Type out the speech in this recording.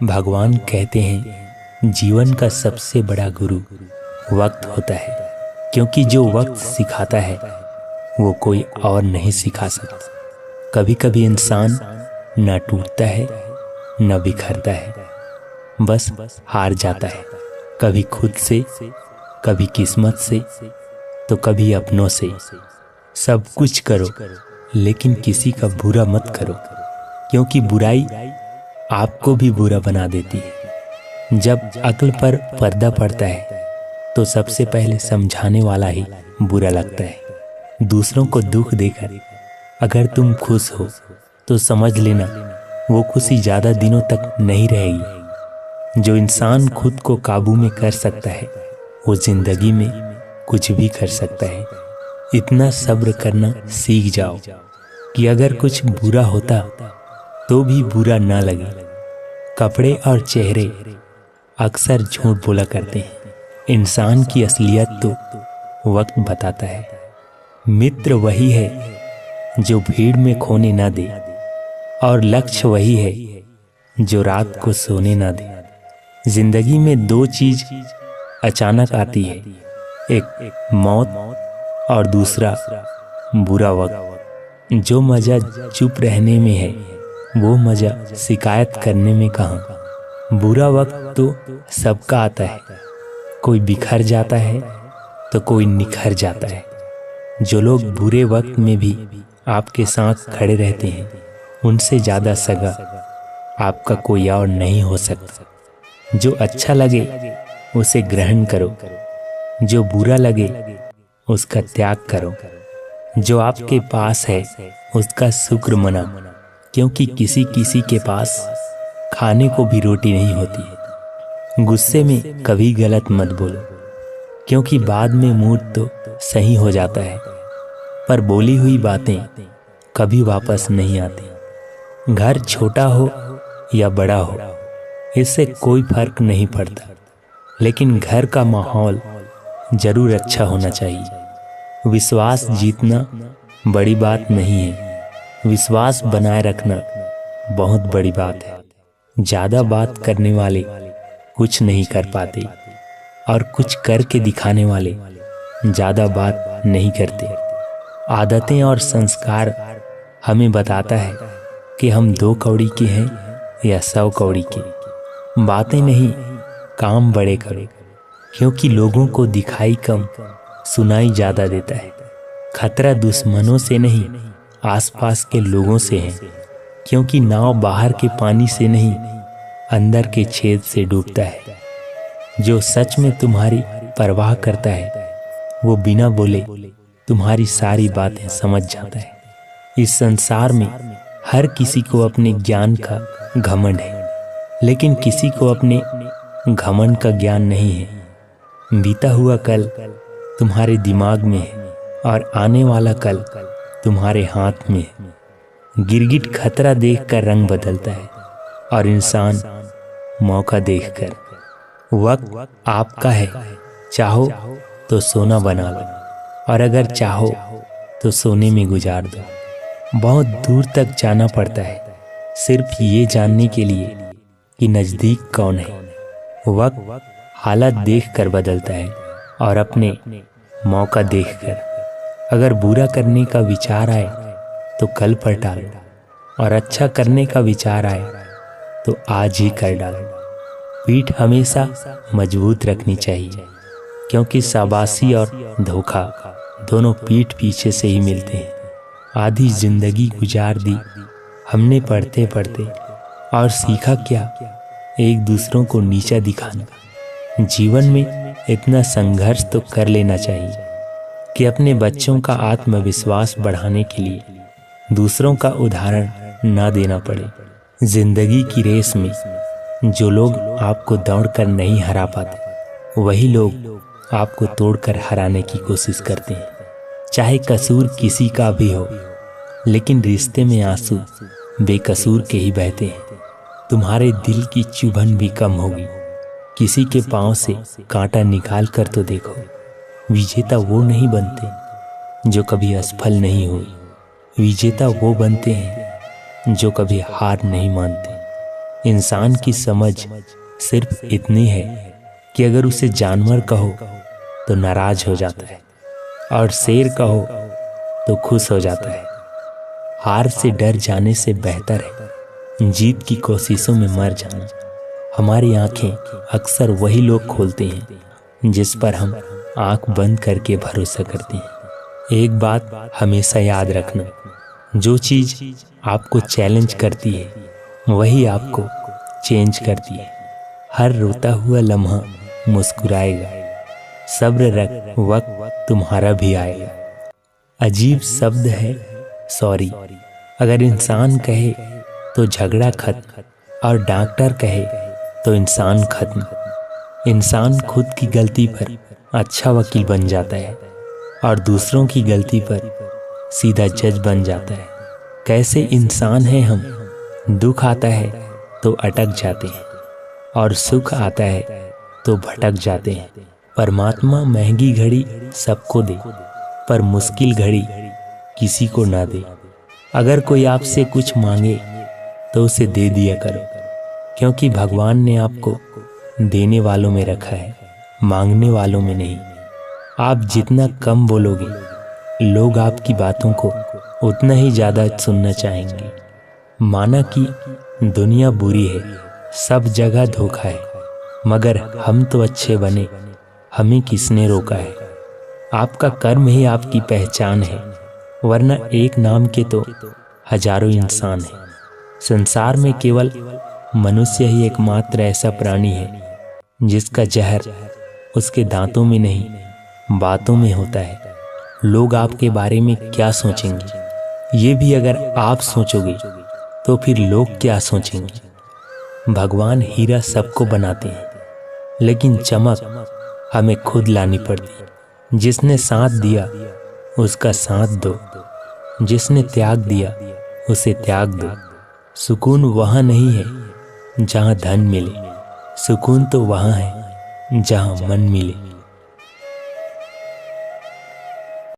भगवान कहते हैं जीवन का सबसे बड़ा गुरु वक्त होता है, क्योंकि जो वक्त सिखाता है वो कोई और नहीं सिखा सकता। कभी कभी इंसान न टूटता है न बिखरता है, बस हार जाता है, कभी खुद से, कभी किस्मत से, तो कभी अपनों से। सब कुछ करो लेकिन किसी का बुरा मत करो, क्योंकि बुराई आपको भी बुरा बना देती है। जब अक्ल पर पर्दा पड़ता है तो सबसे पहले समझाने वाला ही बुरा लगता है। दूसरों को दुख देकर अगर तुम खुश हो तो समझ लेना वो खुशी ज़्यादा दिनों तक नहीं रहेगी। जो इंसान खुद को काबू में कर सकता है वो जिंदगी में कुछ भी कर सकता है। इतना सब्र करना सीख जाओ कि अगर कुछ बुरा होता तो भी बुरा ना लगे। कपड़े और चेहरे अक्सर झूठ बोला करते हैं, इंसान की असलियत तो वक्त बताता है। मित्र वही है जो भीड़ में खोने ना दे, और लक्ष्य वही है जो रात को सोने ना दे। जिंदगी में दो चीज अचानक आती है, एक मौत और दूसरा बुरा वक्त। जो मजा चुप रहने में है वो मजा शिकायत करने में कहाँ। बुरा वक्त तो सबका आता है, कोई बिखर जाता है तो कोई निखर जाता है। जो लोग बुरे वक्त में भी आपके साथ खड़े रहते हैं उनसे ज़्यादा सगा आपका कोई और नहीं हो सकता। जो अच्छा लगे उसे ग्रहण करो, जो बुरा लगे उसका त्याग करो। जो आपके पास है उसका शुक्र मना, क्योंकि किसी किसी के पास खाने को भी रोटी नहीं होती है। गुस्से में कभी गलत मत बोलो, क्योंकि बाद में मूड तो सही हो जाता है, पर बोली हुई बातें कभी वापस नहीं आती। घर छोटा हो या बड़ा हो इससे कोई फर्क नहीं पड़ता, लेकिन घर का माहौल जरूर अच्छा होना चाहिए। विश्वास जीतना बड़ी बात नहीं है, विश्वास बनाए रखना बहुत बड़ी बात है। ज़्यादा बात करने वाले कुछ नहीं कर पाते, और कुछ करके दिखाने वाले ज़्यादा बात नहीं करते। आदतें और संस्कार हमें बताता है कि हम 2 कौड़ी के हैं या 100 कौड़ी के। बातें नहीं, काम बड़े करो, क्योंकि लोगों को दिखाई कम सुनाई ज़्यादा देता है। खतरा दुश्मनों से नहीं आसपास के लोगों से है, क्योंकि नाव बाहर के पानी से नहीं अंदर के छेद से डूबता है। जो सच में तुम्हारी परवाह करता है वो बिना बोले तुम्हारी सारी बातें समझ जाता है। इस संसार में हर किसी को अपने ज्ञान का घमंड है, लेकिन किसी को अपने घमंड का ज्ञान नहीं है। बीता हुआ कल तुम्हारे दिमाग में है और आने वाला कल तुम्हारे हाथ में है। गिरगिट खतरा देखकर रंग बदलता है और इंसान मौका देखकर। वक्त आपका है, चाहो तो सोना बना लो, और अगर चाहो तो सोने में गुजार दो। बहुत दूर तक जाना पड़ता है सिर्फ ये जानने के लिए कि नज़दीक कौन है। वक्त हालत देखकर बदलता है और अपने मौका देखकर। अगर बुरा करने का विचार आए तो कल पर टालो, और अच्छा करने का विचार आए तो आज ही कर डालो। पीठ हमेशा मजबूत रखनी चाहिए, क्योंकि शाबाशी और धोखा दोनों पीठ पीछे से ही मिलते हैं। आधी जिंदगी गुजार दी हमने पढ़ते पढ़ते, और सीखा क्या, एक दूसरों को नीचा दिखाना। जीवन में इतना संघर्ष तो कर लेना चाहिए कि अपने बच्चों का आत्मविश्वास बढ़ाने के लिए दूसरों का उदाहरण ना देना पड़े। जिंदगी की रेस में जो लोग आपको दौड़कर नहीं हरा पाते वही लोग आपको तोड़कर हराने की कोशिश करते हैं। चाहे कसूर किसी का भी हो, लेकिन रिश्ते में आंसू बेकसूर के ही बहते हैं। तुम्हारे दिल की चुभन भी कम होगी। किसी के पांव से कांटा निकाल कर तो देखो। विजेता वो नहीं बनते जो कभी असफल नहीं हुए, विजेता वो बनते हैं जो कभी हार नहीं मानते। इंसान की समझ सिर्फ इतनी है कि अगर उसे जानवर कहो तो नाराज हो जाता है और शेर कहो तो खुश हो जाता है। हार से डर जाने से बेहतर है जीत की कोशिशों में मर जाना। हमारी आंखें अक्सर वही लोग खोलते हैं जिस पर हम आंख बंद करके भरोसा करते हैं। एक बात हमेशा याद रखना, जो चीज़ आपको चैलेंज करती है वही आपको चेंज करती है। हर रोता हुआ लम्हा मुस्कुराएगा, सब्र रख, वक्त तुम्हारा भी आएगा। अजीब शब्द है सॉरी, अगर इंसान कहे तो झगड़ा खत्म और डॉक्टर कहे तो इंसान खत्म। इंसान खुद की गलती पर अच्छा वकील बन जाता है और दूसरों की गलती पर सीधा जज बन जाता है। कैसे इंसान हैं हम, दुख आता है तो अटक जाते हैं और सुख आता है तो भटक जाते हैं। परमात्मा महंगी घड़ी सबको दे पर मुश्किल घड़ी किसी को ना दे। अगर कोई आपसे कुछ मांगे तो उसे दे दिया करो, क्योंकि भगवान ने आपको देने वालों में रखा है, मांगने वालों में नहीं। आप जितना कम बोलोगे लोग आपकी बातों को उतना ही ज़्यादा सुनना चाहेंगे। माना कि दुनिया बुरी है, सब जगह धोखा है, मगर हम तो अच्छे बने, हमें किसने रोका है। आपका कर्म ही आपकी पहचान है, वरना एक नाम के तो हजारों इंसान हैं। संसार में केवल मनुष्य ही एकमात्र ऐसा प्राणी है जिसका जहर उसके दांतों में नहीं बातों में होता है। लोग आपके बारे में क्या सोचेंगे ये भी अगर आप सोचोगे तो फिर लोग क्या सोचेंगे। भगवान हीरा सबको बनाते हैं, लेकिन चमक हमें खुद लानी पड़ती। जिसने साथ दिया उसका साथ दो, जिसने त्याग दिया उसे त्याग दो। सुकून वहाँ नहीं है जहाँ धन मिले, सुकून तो वहाँ है जहाँ मन मिले।